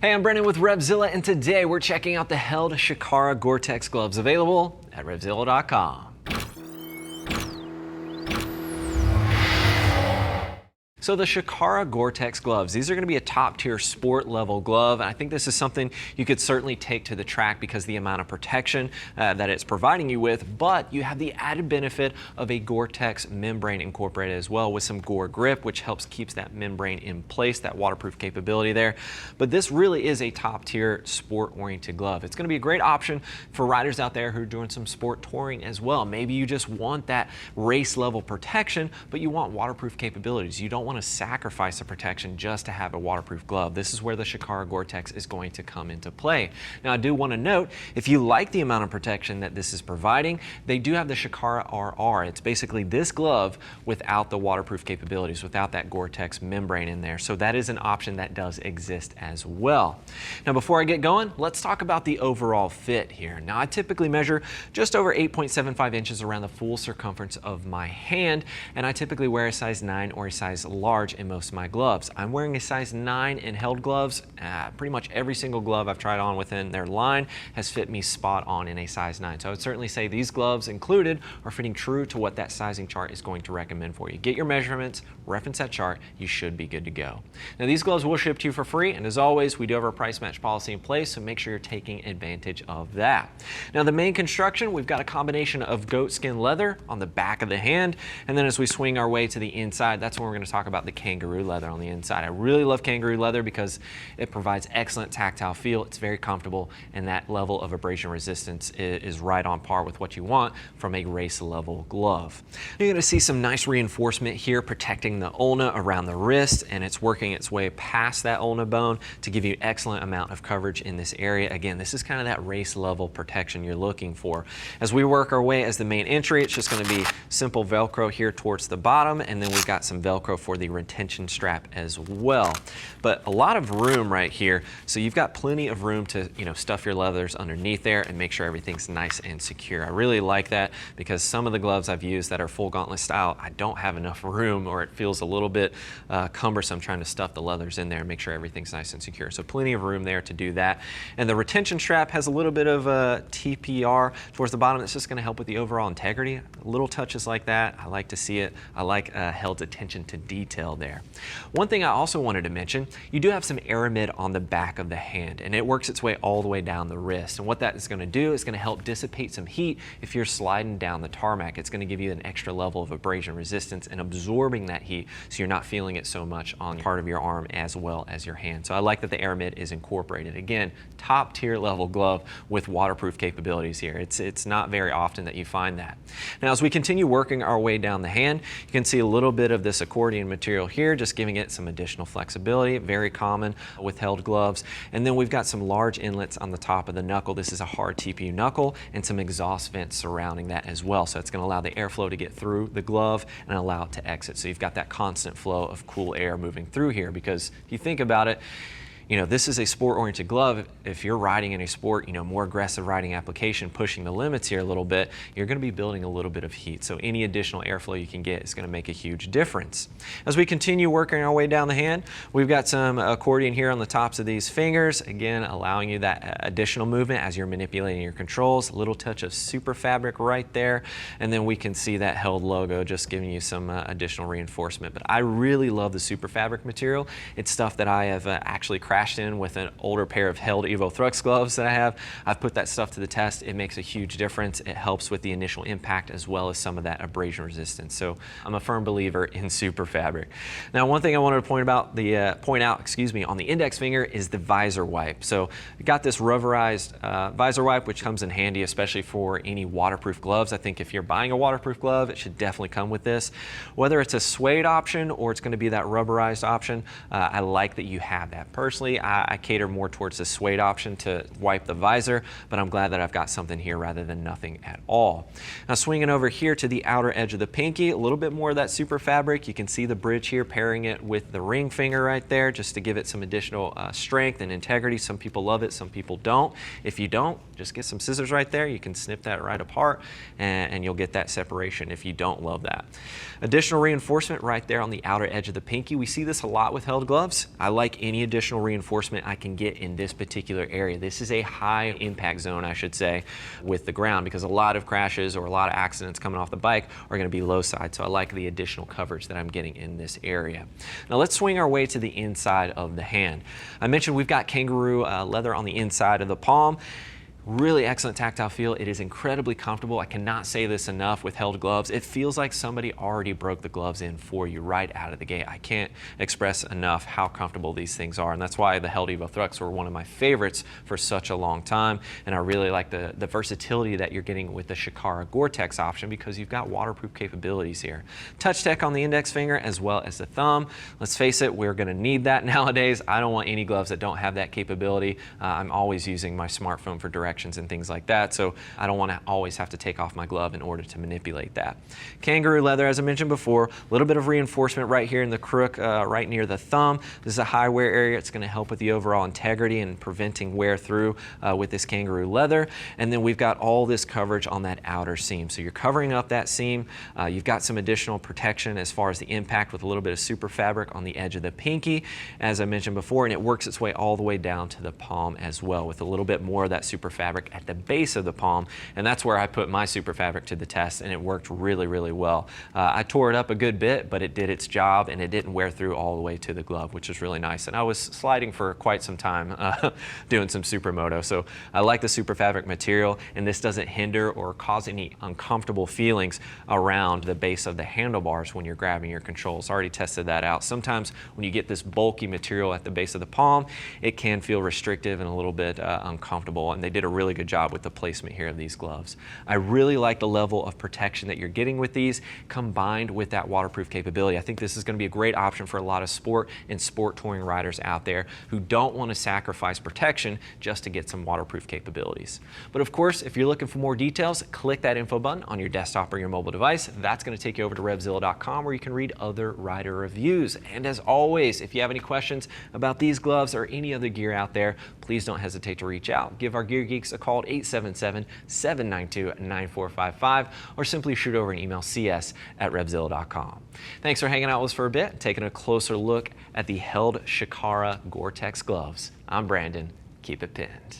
Hey, I'm Brendan with RevZilla, and today we're checking out the Held Chikara Gore-Tex Gloves, available at RevZilla.com. So the Shakara Gore-Tex Gloves, these are going to be a top tier sport level glove, and I think this is something you could certainly take to the track because of the amount of protection that it's providing you with, but you have the added benefit of a Gore-Tex membrane incorporated as well with some Gore grip, which helps keeps that membrane in place, that waterproof capability there. But this really is a top tier sport oriented glove. It's going to be a great option for riders out there who are doing some sport touring as well. Maybe you just want that race level protection, but you want waterproof capabilities. You don't want to sacrifice the protection just to have a waterproof glove. This is where the Shakara Gore-Tex is going to come into play. Now, I do want to note, if you like the amount of protection that this is providing, they do have the Shakara RR. It's basically this glove without the waterproof capabilities, without that Gore-Tex membrane in there. So that is an option that does exist as well. Now, before I get going, let's talk about the overall fit here. Now, I typically measure just over 8.75 inches around the full circumference of my hand, and I typically wear a size 9 or a size large in most of my gloves. I'm wearing a size 9 in Held gloves. Pretty much every single glove I've tried on within their line has fit me spot on in a size 9. So I would certainly say these gloves included are fitting true to what that sizing chart is going to recommend for you. Get your measurements, reference that chart, you should be good to go. Now, these gloves will ship to you for free, and as always, we do have our price match policy in place, so make sure you're taking advantage of that. Now, the main construction, we've got a combination of goatskin leather on the back of the hand, and then as we swing our way to the inside, that's when we're going to talk about the kangaroo leather on the inside. I really love kangaroo leather because it provides excellent tactile feel. It's very comfortable, and that level of abrasion resistance is right on par with what you want from a race level glove. You're going to see some nice reinforcement here protecting the ulna around the wrist, and it's working its way past that ulna bone to give you excellent amount of coverage in this area. Again, this is kind of that race level protection you're looking for. As we work our way as the main entry, it's just going to be simple Velcro here towards the bottom, and then we've got some Velcro for the retention strap as well. But a lot of room right here, so you've got plenty of room to stuff your leathers underneath there and make sure everything's nice and secure. I really like that because some of the gloves I've used that are full gauntlet style, I don't have enough room, or it feels a little bit cumbersome trying to stuff the leathers in there and make sure everything's nice and secure. So plenty of room there to do that. And the retention strap has a little bit of TPR towards the bottom. That's just going to help with the overall integrity. Little touches like that, I like to see it. I like Held's attention to detail there. One thing I also wanted to mention, you do have some aramid on the back of the hand, and it works its way all the way down the wrist. And what that is going to do is going to help dissipate some heat if you're sliding down the tarmac. It's going to give you an extra level of abrasion resistance and absorbing that heat so you're not feeling it so much on part of your arm as well as your hand. So I like that the aramid is incorporated. Again, top tier level glove with waterproof capabilities here. It's not very often that you find that. Now, as we continue working our way down the hand, you can see a little bit of this accordion material here, just giving it some additional flexibility, very common with Held gloves. And then we've got some large inlets on the top of the knuckle. This is a hard TPU knuckle, and some exhaust vents surrounding that as well. So it's going to allow the airflow to get through the glove and allow it to exit. So you've got that constant flow of cool air moving through here, because if you think about it, this is a sport-oriented glove. If you're riding in a sport, more aggressive riding application, pushing the limits here a little bit, you're going to be building a little bit of heat. So any additional airflow you can get is going to make a huge difference. As we continue working our way down the hand, we've got some accordion here on the tops of these fingers, again, allowing you that additional movement as you're manipulating your controls. A little touch of super fabric right there, and then we can see that Held logo just giving you some additional reinforcement. But I really love the super fabric material. It's stuff that I have actually crashed in with an older pair of Held Evo Thrux gloves that I have. I've put that stuff to the test. It makes a huge difference. It helps with the initial impact as well as some of that abrasion resistance. So I'm a firm believer in super fabric. Now, one thing I wanted to point out, on the index finger is the visor wipe. So I got this rubberized visor wipe, which comes in handy, especially for any waterproof gloves. I think if you're buying a waterproof glove, it should definitely come with this. Whether it's a suede option or it's going to be that rubberized option, I like that you have that. Personally, I cater more towards the suede option to wipe the visor, but I'm glad that I've got something here rather than nothing at all. Now, swinging over here to the outer edge of the pinky, a little bit more of that super fabric. You can see the bridge here, pairing it with the ring finger right there, just to give it some additional strength and integrity. Some people love it, some people don't. If you don't, just get some scissors right there. You can snip that right apart, and you'll get that separation if you don't love that. Additional reinforcement right there on the outer edge of the pinky. We see this a lot with Held gloves. I like any additional reinforcement reinforcement I can get in this particular area. This is a high impact zone, I should say, with the ground, because a lot of crashes or a lot of accidents coming off the bike are going to be low side. So I like the additional coverage that I'm getting in this area. Now let's swing our way to the inside of the hand. I mentioned we've got kangaroo leather on the inside of the palm. Really excellent tactile feel. It is incredibly comfortable. I cannot say this enough with Held gloves. It feels like somebody already broke the gloves in for you right out of the gate. I can't express enough how comfortable these things are, and that's why the Held Evo Thrux were one of my favorites for such a long time. And I really like the versatility that you're getting with the Shakara Gore-Tex option, because you've got waterproof capabilities here. Touch tech on the index finger as well as the thumb. Let's face it, we're going to need that nowadays. I don't want any gloves that don't have that capability. I'm always using my smartphone for directions and things like that, so I don't want to always have to take off my glove in order to manipulate that. Kangaroo leather, as I mentioned before, a little bit of reinforcement right here in the crook, right near the thumb. This is a high wear area. It's going to help with the overall integrity and preventing wear through with this kangaroo leather. And then we've got all this coverage on that outer seam, so you're covering up that seam. You've got some additional protection as far as the impact with a little bit of super fabric on the edge of the pinky, as I mentioned before, and it works its way all the way down to the palm as well, with a little bit more of that super fabric at the base of the palm. And that's where I put my super fabric to the test, and it worked really, really well. I tore it up a good bit, but it did its job, and it didn't wear through all the way to the glove, which is really nice. And I was sliding for quite some time doing some supermoto, so I like the super fabric material, and this doesn't hinder or cause any uncomfortable feelings around the base of the handlebars when you're grabbing your controls. I already tested that out. Sometimes when you get this bulky material at the base of the palm, it can feel restrictive and a little bit uncomfortable, and they did a really good job with the placement here of these gloves. I really like the level of protection that you're getting with these, combined with that waterproof capability. I think this is going to be a great option for a lot of sport and sport touring riders out there who don't want to sacrifice protection just to get some waterproof capabilities. But of course, if you're looking for more details, click that info button on your desktop or your mobile device. That's going to take you over to RevZilla.com, where you can read other rider reviews. And as always, if you have any questions about these gloves or any other gear out there, please don't hesitate to reach out. Give our Gear Geeks a call at 877-792-9455, or simply shoot over an email, cs@RevZilla.com. Thanks for hanging out with us for a bit, taking a closer look at the Held Chikara Gore-Tex gloves. I'm Brandon. Keep it pinned.